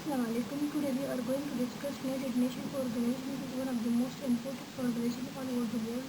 Assalamu alaikum. Today we are going to discuss United Nations Organization, which is one of the most important organizations all over the world.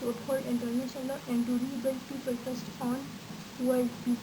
to uphold international law and to rebuild people trust on world peace।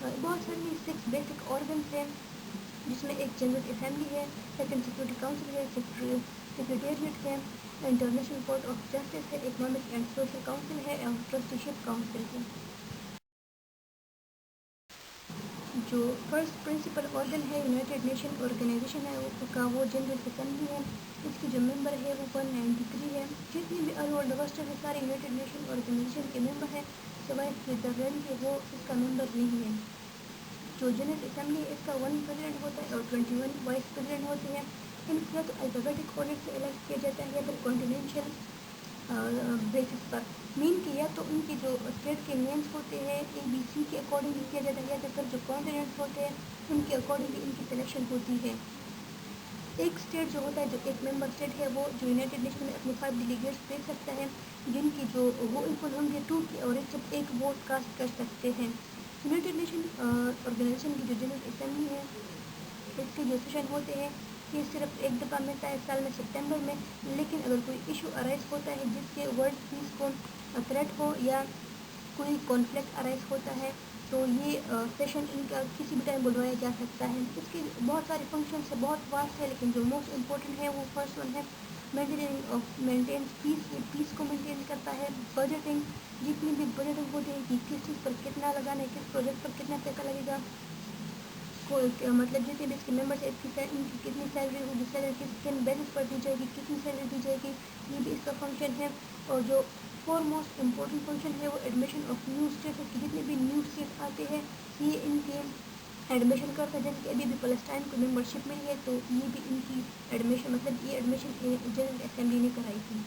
بہت ساری 6 basic organs ہیں جس میں ایک general assembly ہے، second security council ہے، secretariat ہے، international court of justice ہے، اکنامک اینڈ سوشل کاؤنسل ہے اور ٹرسٹیشپ کاؤنسل ہے۔ جو فرسٹ پرنسپل آرگن ہے یونائٹیڈ نیشن آرگنائزیشن ہے وہ جنرل اسمبلی ہے۔ اس کی جو ممبر ہے وہ 193 ہے۔ جتنی بھی آل اوور دا ورلڈ ہے سارے یونائٹیڈ نیشن آرگنائزیشن کے ممبر ہیں، سوائے سوئٹزرلینڈ کے وہ اس کا ممبر نہیں ہے۔ جو جنرل اسمبلی ہے اس کا 1 پریزیڈنٹ ہوتا ہے اور 21 وائس پریزیڈنٹ ہوتے ہیں۔ ان کو یا تو الفابیٹک آرڈر سے الیکٹ کیا جاتا ہے یا پھر کانٹینینشل بیسس پر، مین کہ یا تو ان کے جو اسٹیٹ کے نیمس ہوتے ہیں ABC کے اکارڈنگ کیا جاتا ہے یا پھر جو کانٹیننٹس ہوتے ہیں ان کے اکارڈنگ ان کی سلیکشن ہوتی ہے۔ ایک اسٹیٹ جو ہوتا ہے جو ایک ممبر اسٹیٹ ہے وہ جو یونائٹیڈ نیشن میں اپنے 5 ڈیلیگیٹس بھیج سکتا ہے جن کی جو وہ اکول ہوں گے 2 کی اور صرف ایک ووٹ کاسٹ کر سکتے ہیں۔ یونائٹیڈ نیشن آرگنائزیشن کی جو جنرل اسمبلی ہے اس کے جو سیشن ہوتے ہیں یہ صرف ایک دفعہ ملتا ہے سال میں سپٹمبر میں، لیکن اگر کوئی ایشو ارائز ہوتا ہے جس سے ورلڈ پیس کو تھریٹ ہو یا کوئی کانفلکٹ ارائز ہوتا ہے تو یہ سیشن ان کا کسی بھی ٹائم بلوایا جا سکتا ہے۔ اس کے بہت سارے فنکشنس ہے، بہت واسٹ ہے، لیکن جو موسٹ امپورٹنٹ ہے وہ فرسٹ ون ہے مینٹینس پیس، یہ پیس کو مینٹین کرتا ہے۔ بجٹنگ، جتنی بھی بجٹنگ ہوتی ہے کہ کس چیز پر کتنا لگانا ہے، کس پروجیکٹ پر کتنا پیسہ لگے گا، مطلب جتنے بھی اس کے ممبرس ہیں ان کی کتنی سیلری ہوگی، سیلری کن بیسس پر دی جائے گی، کتنی سیلری دی جائے گی، یہ بھی اس کا فنکشن ہے۔ اور جو فور موسٹ امپورٹنٹ فنکشن ہے وہ ایڈمیشن آف نیو اسٹیٹ ہے کہ جتنے بھی نیو اسٹیٹ آتے ہیں یہ ان کے ایڈمیشن کرتا ہے۔ جیسے کہ ابھی بھی فلسطین کو ممبرشپ ملی ہے تو یہ بھی ان کی ایڈمیشن یہ ایڈمیشن جنرل اسمبلی نے کرائی تھی۔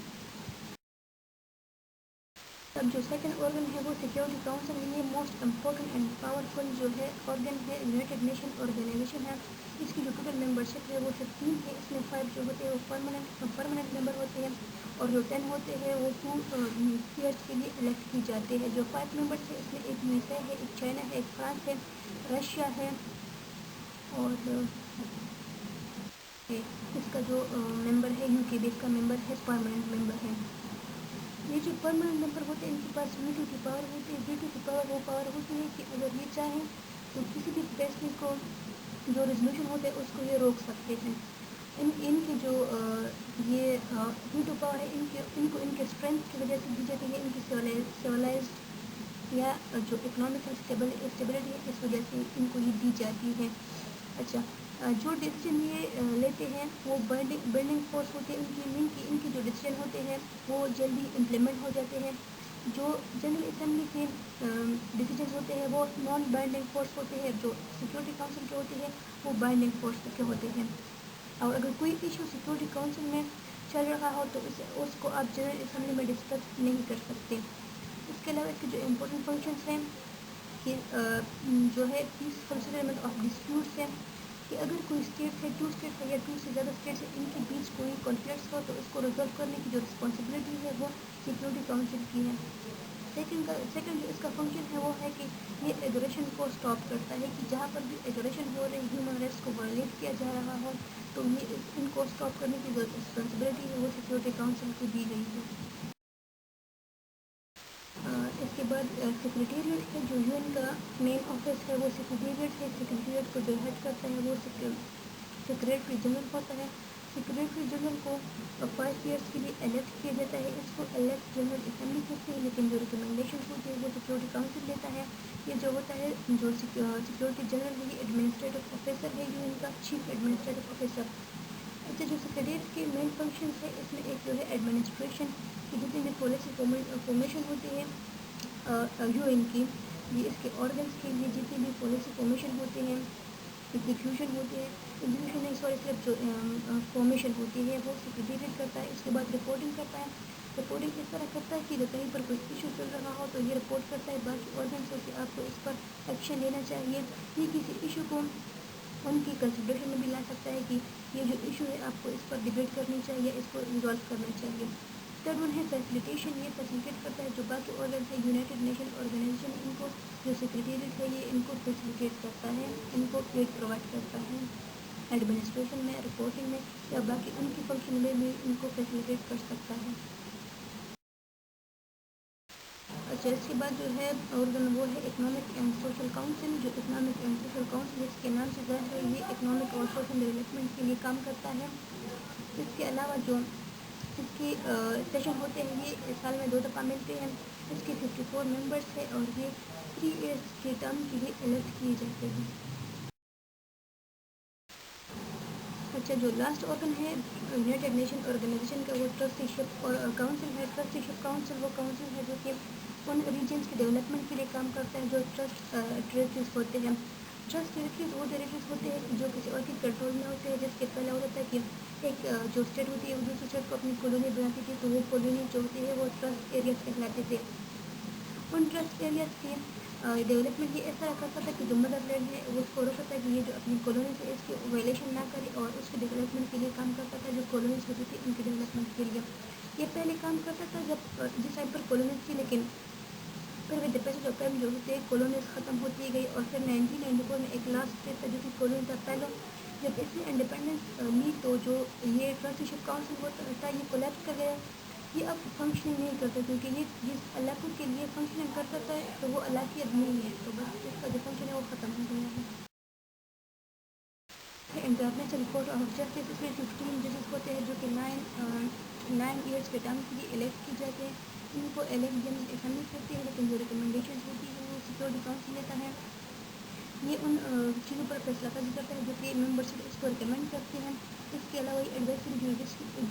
اب جو سیکنڈ آرگن ہے وہ سیکورٹی کاؤنسل ہے، یہ موسٹ امپورٹنٹ اینڈ پاورفل جو ہے آرگن ہے یونائٹیڈ نیشن آرگنائزیشن ہے۔ اس کی جو ٹوٹل ممبرشپ ہے وہ 15 ہے، اس میں 5 جو ہوتے ہیں وہ پرماننٹ ممبر ہوتے ہیں اور جو 10 ہوتے ہیں وہ 2 ایئرس کے لیے الیکٹ کی جاتے ہیں۔ جو 5 ممبرس ہیں اس میں ایک USA ہے، ایک چائنا ہے، ایک فرانس ہے، رشیا ہے اور اس کا جو ممبر ہے UK بھی اس کا ممبر ہے، پرماننٹ ممبر ہے۔ یہ جو پرماننٹ ممبر ہوتے ہیں ان کے پاس ویٹو کی پاور ہوتی ہے۔ ویٹو کی پاور وہ پاور ہوتی ہے کہ اگر یہ چاہیں تو کسی بھی فیصلے کو جو ریزولوشن ہوتے ہیں اس کو یہ روک سکتے ہیں۔ ان کی جو یہ ویٹو پاور ہے ان کو ان کے اسٹرینتھ کی وجہ سے دی جاتی ہے، ان کی سیولائزڈ یا جو اکنامکل اسٹیبلٹی ہے اس وجہ سے ان کو یہ دی جاتی ہے۔ اچھا، جو ڈیسیجن یہ لیتے ہیں وہ بائنڈنگ فورس ہوتے ہیں ان کی جو ڈیسیجن ہوتے ہیں وہ جلدی امپلیمنٹ ہو جاتے ہیں۔ جو جنرل اسمبلی کے ڈیسیجن ہوتے ہیں وہ نان بائنڈنگ فورس ہوتے ہیں، جو سیکورٹی کاؤنسل کے ہوتے ہیں وہ بائنڈنگ فورس کے ہوتے ہیں۔ اور اگر کوئی ایشو سیکورٹی کاؤنسل میں چل رہا ہو تو اس کو آپ جنرل اسمبلی میں ڈسکس نہیں کر سکتے۔ اس کے علاوہ اس کے جو امپورٹنٹ فنکشنس ہیں کہ جو ہے پیسفل سیٹلمنٹ آف ڈسپیوٹس ہے کہ اگر کوئی اسٹیٹ ہے 2 اسٹیٹ ہے یا 2 سے زیادہ اسٹیٹس ہیں ان کے بیچ کوئی کانفلکٹس ہو تو اس کو ریزالو کرنے کی جو رسپانسبلٹی ہے وہ سیکورٹی کاؤنسل کی ہے۔ سیکنڈ جو اس کا فنکشن ہے وہ ہے کہ یہ ایگریشن کو اسٹاپ کرتا ہے کہ جہاں پر بھی ایگریشن ہو رہی ہیومن رائٹس کو وائلیٹ کیا جا رہا ہو تو یہ ان کو اسٹاپ کرنے کی جو رسپانسبلٹی ہے وہ سیکورٹی کاؤنسل کو دی گئی ہے۔ اس کے بعد سیکریٹریٹ ہے، جو UN کا مین آفس ہے وہ سیکریٹریٹ ہے۔ سیکریٹریٹ کو جو ہیڈ کرتا ہے وہ سیکریٹری جنرل ہوتا ہے۔ سیکریٹری جنرل کو 5 ایئرس کے لیے الیکٹ کیا جاتا ہے، اس کو الیکٹ جنرل اسمبلی کرتی ہے، لیکن جو ریکمنڈیشن ہوتی ہے وہ سیکورٹی کاؤنسل دیتا ہے۔ یہ جو ہوتا ہے جو سیکورٹی جنرل ہے یہ ایڈمنسٹریٹو آفیسر ہے، UN کا چیف ایڈمنسٹریٹو آفیسر۔ اچھا، جو سیکریٹریٹ کے مین فنکشنس ہے اس میں ایک جو ہے ایڈمنسٹریشن کی جتنی بھی پالیسی فارمیشن ہوتی ہے UN کی، یہ اس کے آرگنس کے لیے جتنی بھی پالیسی فارمیشن ہوتے ہیں، ایگزیکیوشن ہوتی ہے، ایگزیکیوشن نہیں سوری صرف جو فارمیشن ہوتی ہے وہ سیکریٹریٹ کرتا ہے۔ اس کے بعد رپورٹنگ کرتا ہے۔ رپورٹنگ اس طرح کرتا ہے کہ اگر کہیں پر کوئی ایشو چل رہا ہو تو یہ رپورٹ کرتا ہے باقی آرگنس سے کہ آپ کو اس پر ایکشن لینا چاہیے۔ یہ کسی ایشو کو ان کی کنسیڈریشن میں بھی لا سکتا ہے کہ یہ جو ایشو ہے آپ کو اس پر ڈبیٹ کرنی چاہیے، اس کو ریزالو کرنا چاہیے۔ تھرڈ ون ہے فیسیلیٹیشن، یہ فیسیلیٹیٹ کرتا ہے جو باقی آرگنس ہے یونائٹیڈ نیشن آرگنائزیشن ان کو جو سیکریٹریٹ ہے یہ ان کو فیسیلیٹیٹ کرتا ہے، ان کو ایڈ پرووائڈ کرتا ہے ایڈمنسٹریشن میں، رپورٹنگ میں یا باقی ان کی فنکشن میں بھی ان کو فیسیلیٹیٹ کر سکتا ہے۔ چیئرس کے بعد جو ہے آرگن وہ ہے اکنامک اینڈ سوشل کاؤنسل، جو اکنامک اینڈ سوشل کاؤنسل اس کے نام سے ظاہر ہے یہ اکنامک اور سوشل ڈیولپمنٹ کے لیے کام کرتا ہے۔ اس کے علاوہ جو اس کی سیشن ہوتے ہیں یہ سال میں 2 دفعہ ملتے ہیں، اس کے 54 ممبرس ہیں اور یہ 3 ایئرس کے ٹرم کے لیے الیکٹ کیے جاتے ہیں۔ اچھا، جو لاسٹ آرگن ہے یونائٹڈ نیشن آرگنائزیشن کا وہ ٹرسٹی شپ اور کاؤنسل ہے۔ ٹرسٹی شپ کاؤنسل وہ کاؤنسل ہے جو کہ ان ریجنس کے ڈیولپمنٹ کے لیے کام کرتا ہے جو ٹرسٹ ٹریٹریز ہوتے ہیں۔ ٹرسٹ ٹریٹریز وہ ٹریٹریز ہوتے ہیں جو کسی اور کے کنٹرول میں ہوتے ہیں، جس کے پہلا ہوتا ہے کہ ایک جو اسٹیٹ ہوتی ہے وہ دوسری اسٹیٹ کو اپنی کالونی بناتی تھی، تو وہ کالونی جو ہوتی ہے وہ ٹرسٹ ایریاز کہلاتے تھے۔ ان ٹرسٹ ایریاز کی ڈیولپمنٹ یہ اس طرح کرتا تھا کہ جو مدر لینڈ ہے اس کو روکتا تھا کہ یہ جو اپنی کالونیز ہے اس کی وائلیشن نہ کرے، اور اس کے ڈیولپمنٹ کے لیے کام کرتا تھا جو کالونیز ہوتی تھی ان کے ڈیولپمنٹ کے لیے۔ یہ پہلے کام کرتا تھا جب جس ٹائم پر کالونیز تھی، لیکن پھر with the passage of time جو ہوتے کالونیز ختم ہوتی گئی، اور پھر 1994 میں ایک لاسٹ اسٹیٹ تھا جو کہ کالونی تھا پہلو۔ جب اس نے انڈیپینڈنس لی تو جو یہ ٹرسٹیشپ کاؤنسل ہوتا تھا یہ کولیپس کر گیا، یہ اب فنکشننگ نہیں کرتا، کیونکہ یہ جس علاقوں کے لیے فنکشننگ کرتا تھا تو وہ علاقے اب نہیں ہے، تو بس اس کا جو فنکشن ہے وہ ختم ہو گیا ہے۔ انٹرنیشنل کورٹ آف جسٹس، اس میں 15 ججز ہوتے ہیں جو کہ 9 ایئرس کے ٹرم کے لیے الیکٹ کیے جاتے ہیں۔ ان کو الیکٹ جنرل اسمبلی کرتی ہے، لیکن جو ریکمنڈیشنز ہوتی ہیں وہ سیکورٹی کاؤنسل لیتا ہے۔ یہ ان چیزوں پر فیصلہ سازی کرتا ہے جو کہ ممبرس اس کو ریکمینڈ کرتے ہیں۔ اس کے علاوہ یہ ایڈوائزری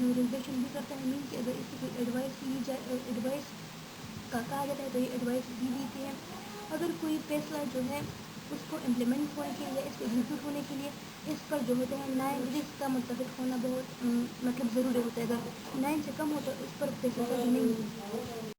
جوریزیشن بھی کرتا ہے، مین کہ اگر اس کی کوئی ایڈوائس لی جائے، ایڈوائس کا کہا جاتا ہے تو یہ ایڈوائس دی دیتی ہے۔ اگر کوئی فیصلہ جو ہے اس کو امپلیمنٹ ہونے کے لیے، اس کو ایگزیکیوٹ ہونے کے لیے اس پر جو ہوتے ہیں 9 ججز کا متفق ہونا بہت مطلب ضروری ہوتا ہے۔ اگر 9 سے کم ہو تو اس پر فیصلہ نہیں ہوتا۔